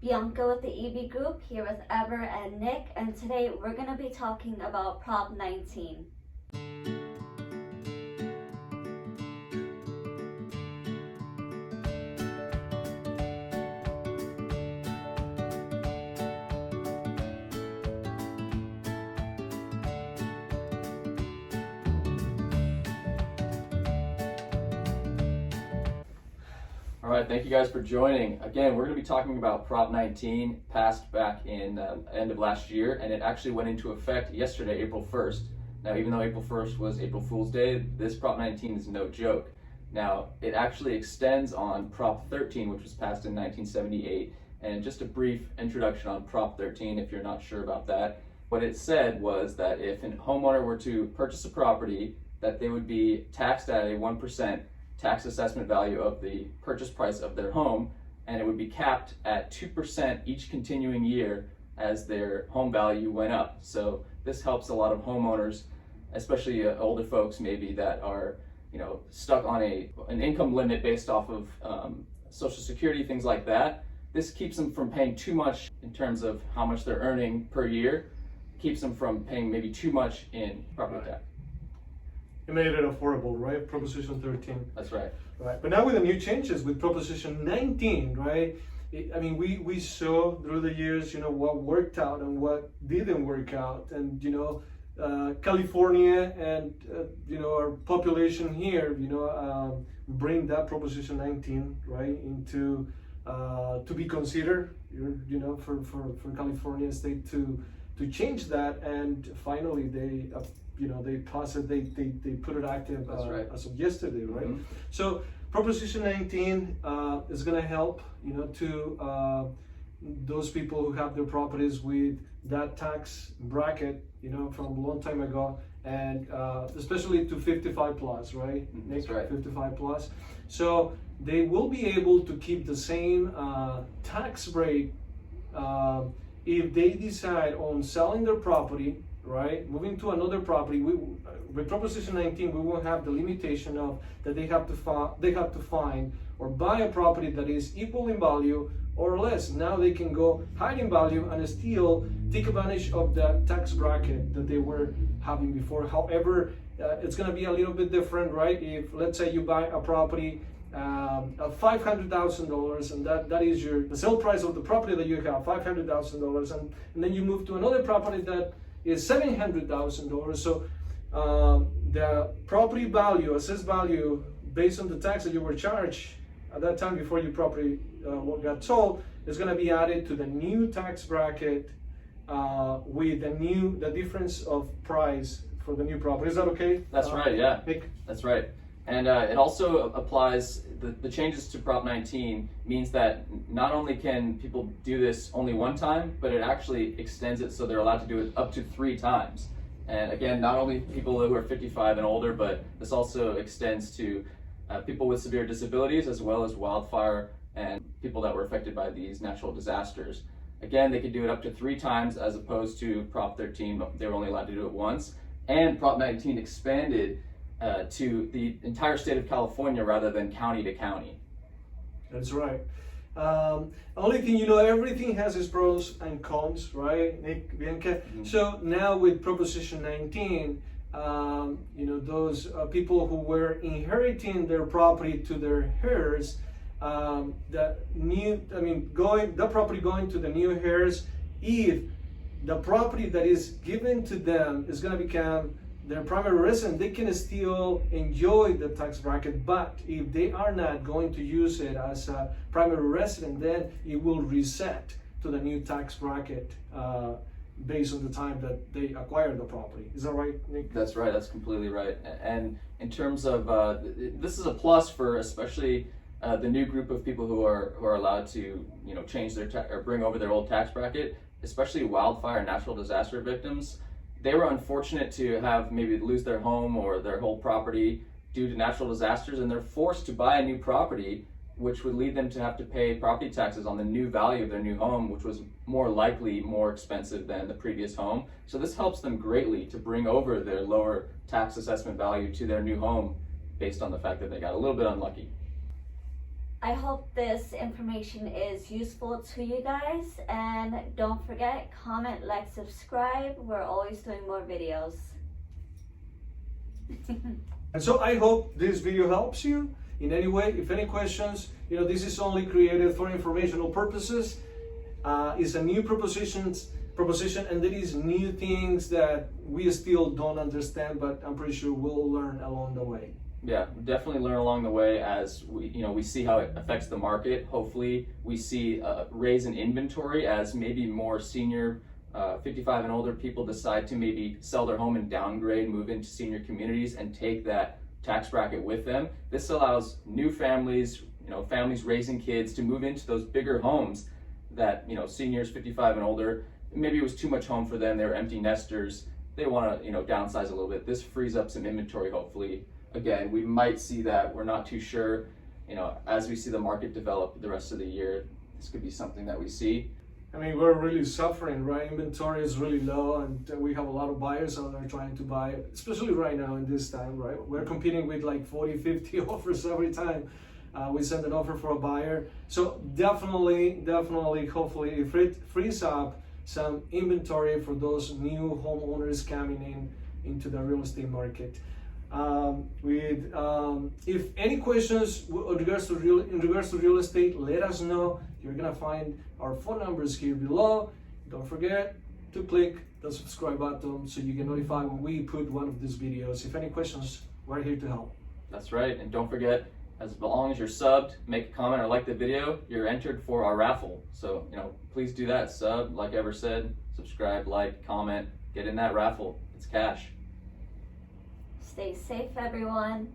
Bianca with the EB Group, here with Ever and Nick, and today we're going to be talking about Prop 19. All right, thank you guys for joining. Again, we're going to be talking about Prop 19, passed back in end of last year, and it actually went into effect yesterday, April 1st. Now, even though April 1st was April Fool's Day, this Prop 19 is no joke. Now, it actually extends on Prop 13, which was passed in 1978. And just a brief introduction on Prop 13, if you're not sure about that. What it said was that if a homeowner were to purchase a property, that they would be taxed at a 1% tax assessment value of the purchase price of their home, and it would be capped at 2% each continuing year as their home value went up. So this helps a lot of homeowners, especially older folks maybe that are stuck on an income limit based off of Social Security, things like that. This keeps them from paying too much in terms of how much they're earning per year, keeps them from paying maybe too much in property tax. It made it affordable, right? Proposition 13. That's right. Right. But now with the new changes, with Proposition 19, right? We saw through the years, what worked out and what didn't work out. And, California and, our population here, bring that Proposition 19, right, into, to be considered, for California state to change that. And finally, they passed it, they put it active as of yesterday, right? Mm-hmm. So Proposition 19 is going to help, to those people who have their properties with that tax bracket, from a long time ago, and especially to 55 plus, right? That's right. 55 plus. So they will be able to keep the same tax rate if they decide on selling their property, right, moving to another property. With Proposition 19, we won't have the limitation of that they have to find or buy a property that is equal in value or less. Now they can go high in value and still take advantage of the tax bracket that they were having before. However, it's going to be a little bit different, right? If let's say you buy a property of $500,000, and that is the sale price of the property that you have, $500,000, and then you move to another property that is $700,000. So the property value, assessed value, based on the tax that you were charged at that time before your property got sold, is going to be added to the new tax bracket with the difference of price for the new property. Is that okay? That's right. Yeah. Nick? That's right. And it also applies, the changes to Prop 19 means that not only can people do this only one time, but it actually extends it so they're allowed to do it up to 3 times. And again, not only people who are 55 and older, but this also extends to people with severe disabilities, as well as wildfire and people that were affected by these natural disasters. Again, they could do it up to 3 times as opposed to Prop 13, they were only allowed to do it once. And Prop 19 expanded to the entire state of California rather than county to county. That's right. Only thing, everything has its pros and cons, right, Nick, Bianca? Mm-hmm. So now with Proposition 19, those people who were inheriting their property to their heirs, the property going to the new heirs, if the property that is given to them is going to become their primary residence, they can still enjoy the tax bracket. But if they are not going to use it as a primary resident, then it will reset to the new tax bracket based on the time that they acquired the property. Is that right, Nick? That's right. That's completely right. And in terms of this is a plus for especially the new group of people who are allowed to change their or bring over their old tax bracket, especially wildfire and natural disaster victims. They were unfortunate to have maybe lose their home or their whole property due to natural disasters, and they're forced to buy a new property, which would lead them to have to pay property taxes on the new value of their new home, which was more likely more expensive than the previous home. So this helps them greatly to bring over their lower tax assessment value to their new home based on the fact that they got a little bit unlucky. I hope this information is useful to you guys, and don't forget, comment, like, subscribe. We're always doing more videos. And so I hope this video helps you in any way. If any questions, this is only created for informational purposes. It's a new proposition, and there is new things that we still don't understand, but I'm pretty sure we'll learn along the way. Yeah, definitely learn along the way as we see how it affects the market. Hopefully we see a raise in inventory as maybe more senior 55 and older people decide to maybe sell their home and downgrade, move into senior communities and take that tax bracket with them. This allows new families, families raising kids to move into those bigger homes that, seniors 55 and older, maybe it was too much home for them, they were empty nesters, they want to, downsize a little bit. This frees up some inventory, hopefully. Again, we might see that, we're not too sure, as we see the market develop the rest of the year, this could be something that we see. I mean, we're really suffering, right? Inventory is really low, and we have a lot of buyers out there trying to buy, especially right now in this time, right? We're competing with like 40, 50 offers every time we send an offer for a buyer. So definitely, hopefully, if it frees up some inventory for those new homeowners coming into the real estate market. If any questions in regards to real estate, let us know. You're gonna find our phone numbers here below. Don't forget to click the subscribe button so you get notified when we put one of these videos. If any questions, we're here to help. That's right, and don't forget, as long as you're subbed, make a comment or like the video, you're entered for our raffle. So, please do that. Sub, like Ever said, subscribe, like, comment, get in that raffle. It's cash. Stay safe, everyone.